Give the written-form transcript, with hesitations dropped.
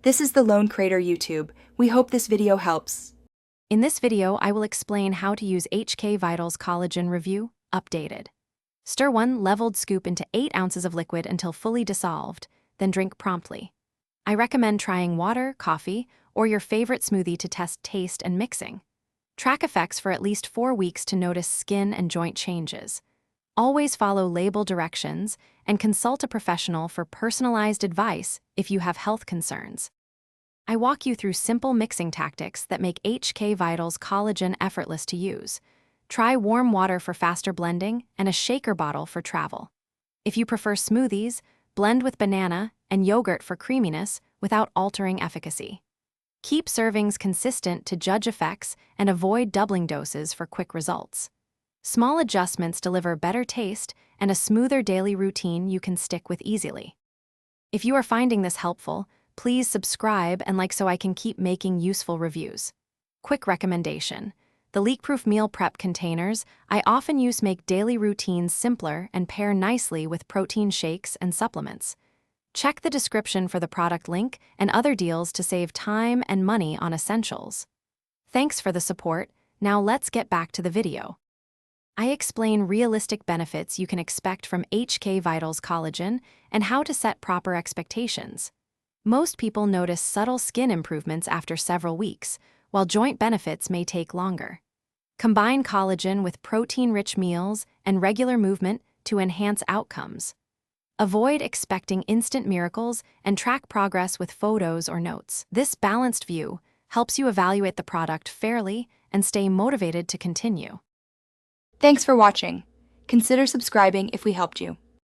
This is the Lone Crater YouTube. We hope this video helps. In this video, I will explain how to use HK Vital's Collagen Review, updated. Stir 1 leveled scoop into 8 ounces of liquid until fully dissolved, then drink promptly. I recommend trying water, coffee, or your favorite smoothie to test taste and mixing. Track effects for at least 4 weeks to notice skin and joint changes. Always follow label directions and consult a professional for personalized advice if you have health concerns. I walk you through simple mixing tactics that make HK Vital's collagen effortless to use. Try warm water for faster blending and a shaker bottle for travel. If you prefer smoothies, blend with banana and yogurt for creaminess without altering efficacy. Keep servings consistent to judge effects and avoid doubling doses for quick results. Small adjustments deliver better taste and a smoother daily routine you can stick with easily. If you are finding this helpful, please subscribe and like so I can keep making useful reviews. Quick recommendation: the leak-proof meal prep containers I often use make daily routines simpler and pair nicely with protein shakes and supplements. Check the description for the product link and other deals to save time and money on essentials. Thanks for the support. Now let's get back to the video. I explain realistic benefits you can expect from HK Vital's collagen and how to set proper expectations. Most people notice subtle skin improvements after several weeks, while joint benefits may take longer. Combine collagen with protein-rich meals and regular movement to enhance outcomes. Avoid expecting instant miracles and track progress with photos or notes. This balanced view helps you evaluate the product fairly and stay motivated to continue. Thanks for watching. Consider subscribing if we helped you.